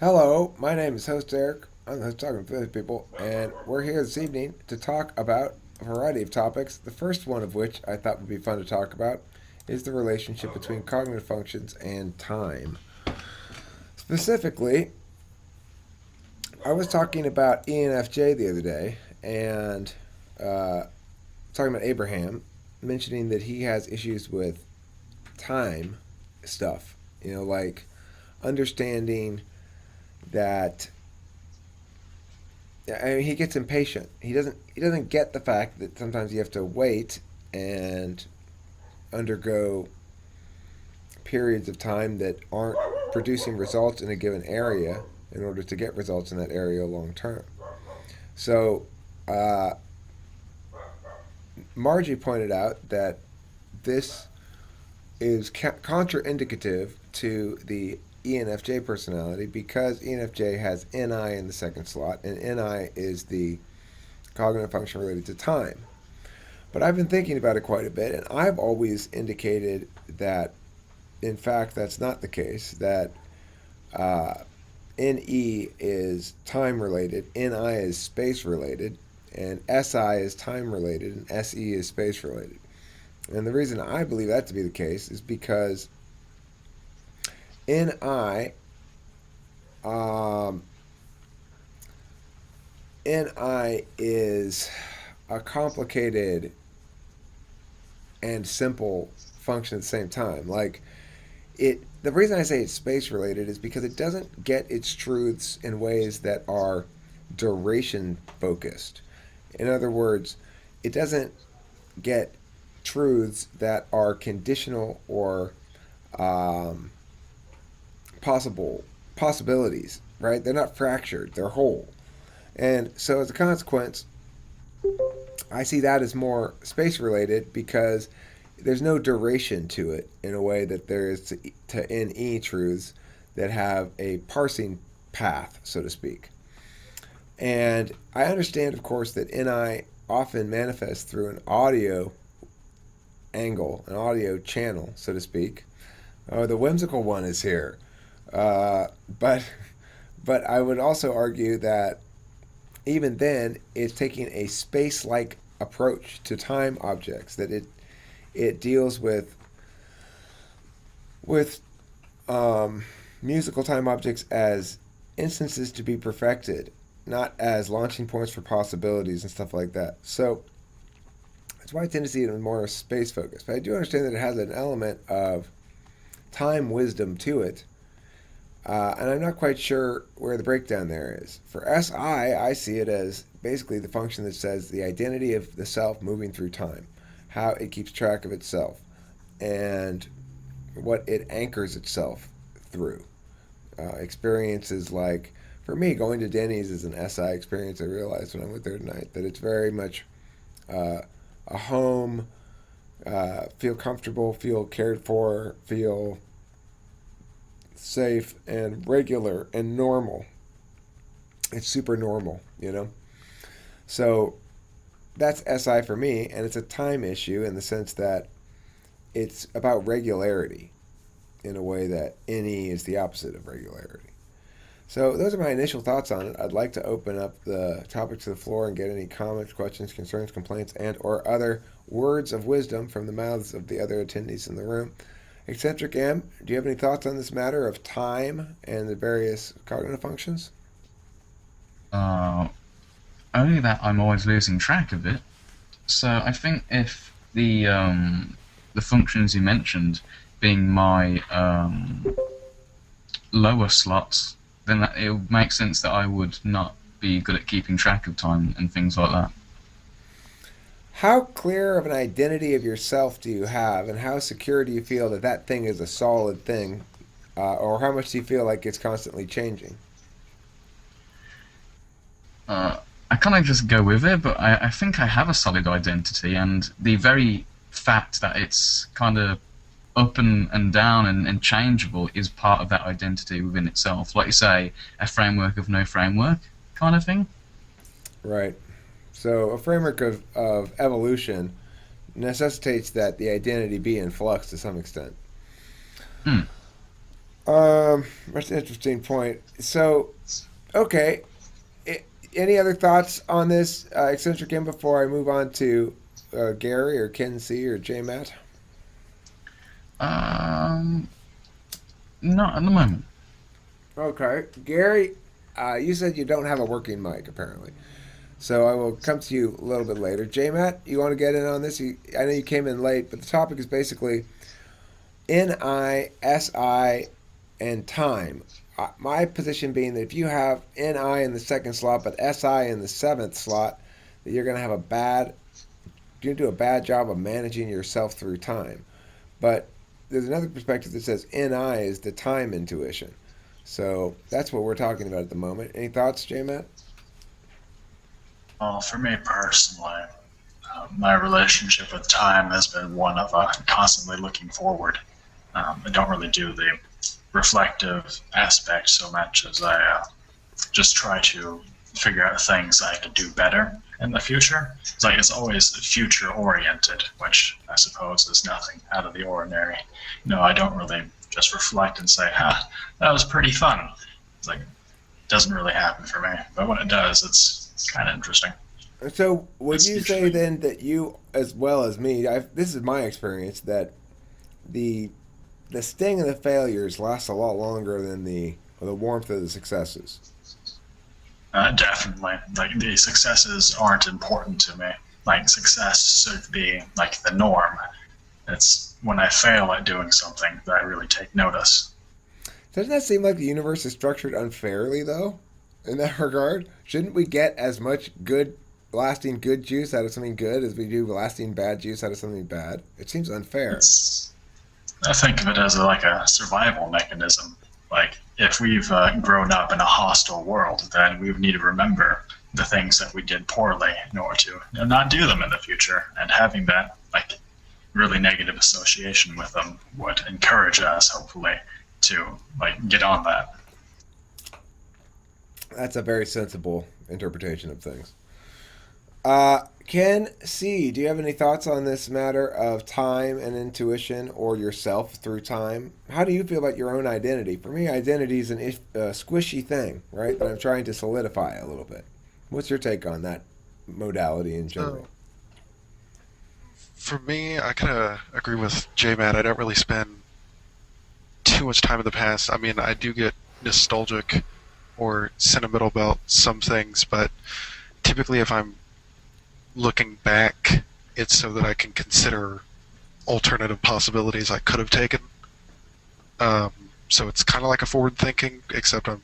Hello, my name is host Eric. I'm the host talking to other people, and we're here this evening to talk about a variety of topics. The first one of which I thought would be fun to talk about is the relationship between cognitive functions and time. Specifically, I was talking about ENFJ the other day, and uh, talking about Abraham, mentioning that he has issues with time stuff. Like understanding that I mean, he gets impatient. He doesn't get the fact that sometimes you have to wait and undergo periods of time that aren't producing results in a given area in order to get results in that area long term. So uh, Margie pointed out that this is contraindicative to the ENFJ personality because ENFJ has NI in the second slot, and NI is the cognitive function related to time. But I've been thinking about it quite a bit, and I've always indicated that, in fact, that's not the case. That uh, NE is time related, NI is space related, and SI is time related, and SE is space related. And the reason I believe that to be the case is because NI, um, NI is a complicated and simple function at the same time. Like the reason I say it's space related is because it doesn't get its truths in ways that are duration focused. In other words, it doesn't get truths that are conditional or um, possibilities. Right? They're not fractured. They're whole. And so as a consequence, I see that as more space related because there's no duration to it in a way that there is to NE truths that have a parsing path, so to speak. And I understand, of course, that NI often manifests through an audio angle, an audio channel, so to speak. Oh, the whimsical one is here. Uh, but but I would also argue that even then, it's taking a space-like approach to time objects. That it deals with um, musical time objects as instances to be perfected, not as launching points for possibilities and stuff like that. So that's why I tend to see it more space focused. But I do understand that it has an element of time wisdom to it. And I'm not quite sure where the breakdown there is. For I see it as basically the function that says the identity of the self moving through time, how it keeps track of itself, and what it anchors itself through. Experiences like, for me, going to Denny's is an SI experience. I realized when I went there tonight that it's very much uh, a home, feel comfortable, feel cared for, feel safe and regular and normal. It's super normal. So that's SI for me, and it's a time issue in the sense that it's about regularity in a way that NE is the opposite of regularity. So those are my initial thoughts on it. I'd like to open up the topic to the floor and get any comments, questions, concerns, complaints, and or other words of wisdom from the mouths of the other attendees in the room. Eccentric M, do you have any thoughts on this matter of time and the various cognitive functions? Uh, Only that I'm always losing track of it. So I think if the functions you mentioned being my lower slots, then it would make sense that I would not be good at keeping track of time and things like that. How clear of an identity of yourself do you have, and how secure do you feel that that thing is a solid thing, or how much do you feel like it's constantly changing? I kind of just go with it, but I think I have a solid identity, and the very fact that it's kind of up and down and changeable is part of that identity within itself. Like you say, a framework of no framework kind of thing. Right. So a framework of evolution necessitates that the identity be in flux to some extent. Hmm. That's an interesting point. So, okay, any other thoughts on this eccentric game before I move on to Gary or Ken C or J Matt? Um, Not at the moment. Okay, Gary, you said you don't have a working mic apparently, so I will come to you a little bit later. J Matt, you want to get in on this? I know you came in late, but the topic is basically NI, SI, and time. My position being that if you have NI in the second slot but SI in the seventh slot, that you're going to have you're going to do a bad job of managing yourself through time. But there's another perspective that says NI is the time intuition. So that's what we're talking about at the moment. Any thoughts, J Matt? Well, for me personally, my relationship with time has been one of constantly looking forward. I don't really do the reflective aspect so much as I just try to figure out things I could do better in the future. It's always future oriented, which I suppose is nothing out of the ordinary. I don't really just reflect and say, that was pretty fun. It doesn't really happen for me. But when it does, it's kind of interesting. So would you say then that you, as well as me, this is my experience, that the sting of the failures lasts a lot longer than the warmth of the successes? Definitely. The successes aren't important to me. Success should be the norm. It's when I fail at doing something that I really take notice. Doesn't that seem like the universe is structured unfairly, though, in that regard? Shouldn't we get as much lasting good juice out of something good as we do lasting bad juice out of something bad? It seems unfair. I think of it as a survival mechanism. If we've grown up in a hostile world, then we would need to remember the things that we did poorly in order to not do them in the future. And having that really negative association with them would encourage us, hopefully, to get on that. That's a very sensible interpretation of things. Ken C, do you have any thoughts on this matter of time and intuition, or yourself through time? How do you feel about your own identity? For me, identity is a squishy thing, right, that I'm trying to solidify a little bit. What's your take on that modality in general? For me, I kind of agree with J-Matt. I don't really spend too much time in the past. I mean, I do get nostalgic or sentimental about some things, but typically if I'm looking back, it's so that I can consider alternative possibilities I could have taken. So it's kind of like a forward thinking, except I'm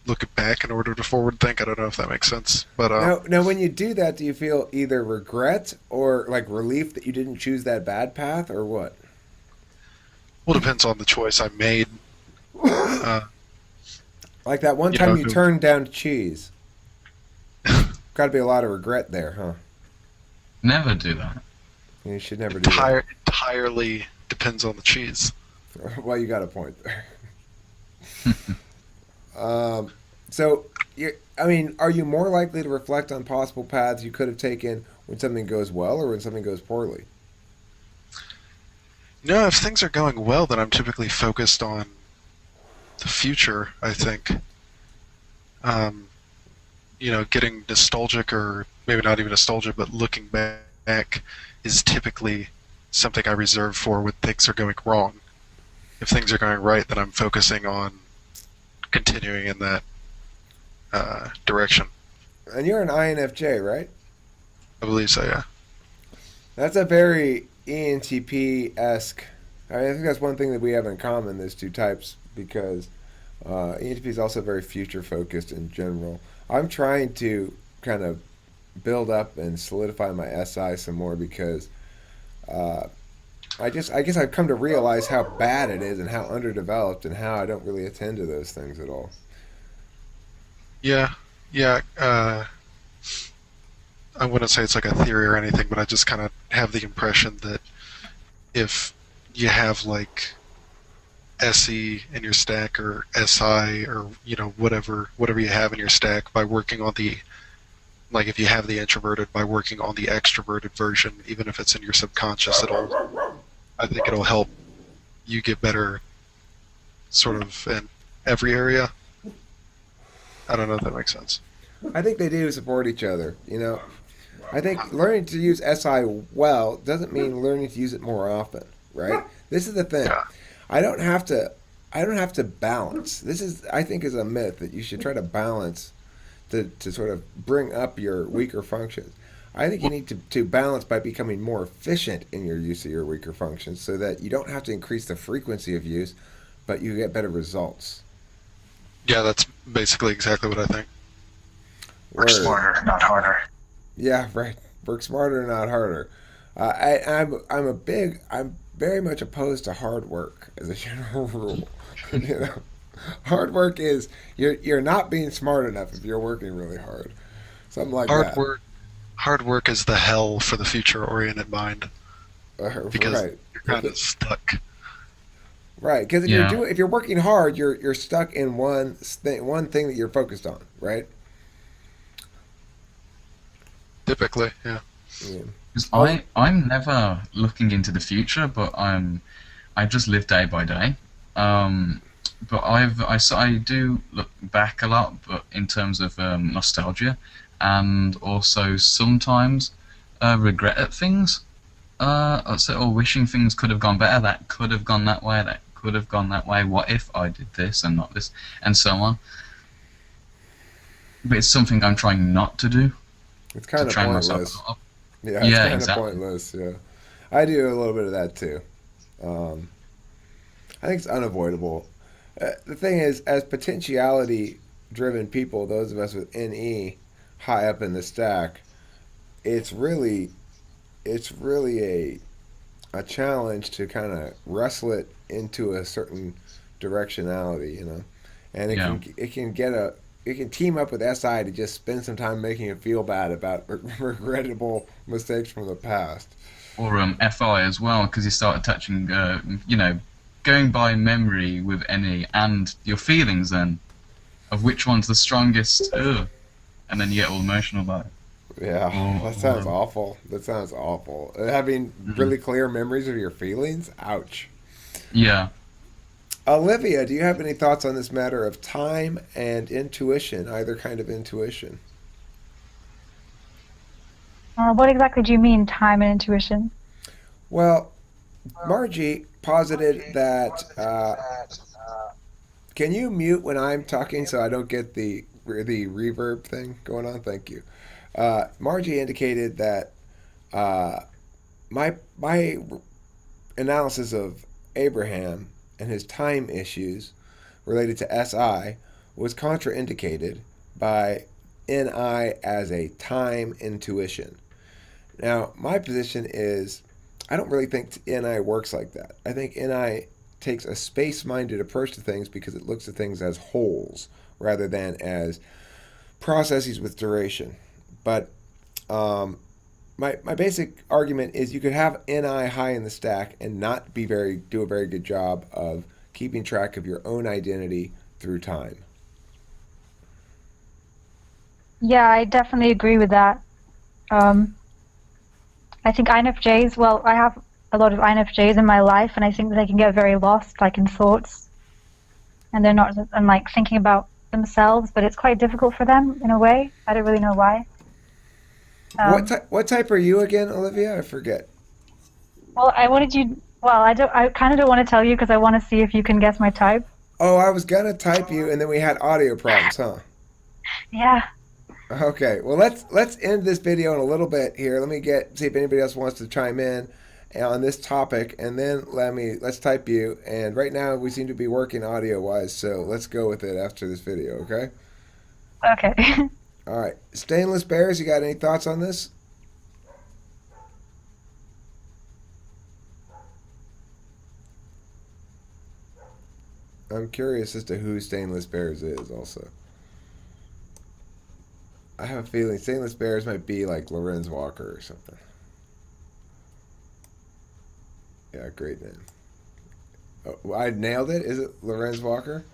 looking back in order to forward think. I don't know if that makes sense. But now, when you do that, do you feel either regret or relief that you didn't choose that bad path, or what? Well, it depends on the choice I made. Like that one time you turned down cheese. Got to be a lot of regret there, huh? Never do that. You should never do that. Entirely depends on the cheese. Well, you got a point there. So, are you more likely to reflect on possible paths you could have taken when something goes well or when something goes poorly? No, if things are going well, then I'm typically focused on the future, I think. Getting nostalgic, or maybe not even nostalgic, but looking back is typically something I reserve for when things are going wrong. If things are going right, then I'm focusing on continuing in that direction. And you're an INFJ, right? I believe so, yeah. That's a very ENTP-esque. I think that's one thing that we have in common, those two types, because ENTP is also very future-focused in general. I'm trying to kind of build up and solidify my SI some more because I guess I've come to realize how bad it is and how underdeveloped and how I don't really attend to those things at all. Yeah. I wouldn't say it's like a theory or anything, but I just kind of have the impression that if you have SE in your stack or SI or whatever you have in your stack, by working on the if you have the introverted, by working on the extroverted version, even if it's in your subconscious, I think it'll help you get better sort of in every area. I don't know if that makes sense. I think they do support each other. I think learning to use SI well doesn't mean learning to use it more often, right? This is the thing. Yeah. I don't have to. I don't have to balance. This is, I think, is a myth that you should try to balance to sort of bring up your weaker functions. I think you need to balance by becoming more efficient in your use of your weaker functions so that you don't have to increase the frequency of use, but you get better results. Yeah, that's basically exactly what I think. Work Word. smarter, not harder. Yeah, right. Work smarter, not harder. I'm very much opposed to hard work as a general rule. Hard work is you're not being smart enough if you're working really hard. Something like Hard that. hard work is the hell for the future-oriented mind because Right. you're kind of stuck. Right, because Yeah. if you're working hard, you're stuck in one thing that you're focused on, right? Typically, yeah. Yeah. 'Cause Oh. I'm never looking into the future, but I just live day by day. But I do look back a lot, but in terms of nostalgia, and also sometimes regret at things. Or wishing things could have gone better. That could have gone that way. That could have gone that way. What if I did this and not this, and so on. But it's something I'm trying not to do. It's To kind of train myself pointless. up. Yeah, it's Yeah, kind exactly. of pointless. Yeah, I do a little bit of that too. Um, I think it's unavoidable. The thing is, as potentiality-driven people, those of us with NE high up in the stack, it's really a challenge to kind of wrestle it into a certain directionality. And Yeah. it can team up with SI to just spend some time making you feel bad about regrettable mistakes from the past. Or FI as well, because you start attaching, going by memory with any and your feelings then of which one's the strongest, and then you get all emotional about it. Yeah, Or, that sounds or, awful. That sounds awful. Having really clear memories of your feelings? Ouch. yeah. Olivia, do you have any thoughts on this matter of time and intuition, either kind of intuition? What exactly do you mean, time and intuition? Well, Margie posited that. Can you mute when I'm talking so I don't get the reverb thing going on? Thank you. Margie indicated that my analysis of Abraham and his time issues related to SI was contraindicated by NI as a time intuition. Now, my position is I don't really think NI works like that. I think NI takes a space-minded approach to things because it looks at things as wholes rather than as processes with duration. But my basic argument is you could have NI high in the stack and not do a very good job of keeping track of your own identity through time. Yeah, I definitely agree with that. I think INFJs, well, I have a lot of INFJs in my life, and I think they can get very lost, like in thoughts, and they're not, and like thinking about themselves, but it's quite difficult for them in a way. I don't really know why. What type are you again, Olivia? I forget. Well, I kind of don't want to tell you because I want to see if you can guess my type. Oh, I was gonna type you, and then we had audio problems, huh? Yeah. Okay, well let's end this video in a little bit here. Let me see if anybody else wants to chime in on this topic, and then let's type you. And right now we seem to be working audio wise, so let's go with it after this video, okay? Okay. All right, Stainless Bears, you got any thoughts on this? I'm curious as to who Stainless Bears is also. I have a feeling Stainless Bears might be like Lorenz Walker or something. Yeah, great name. Oh, I nailed it. Is it Lorenz Walker?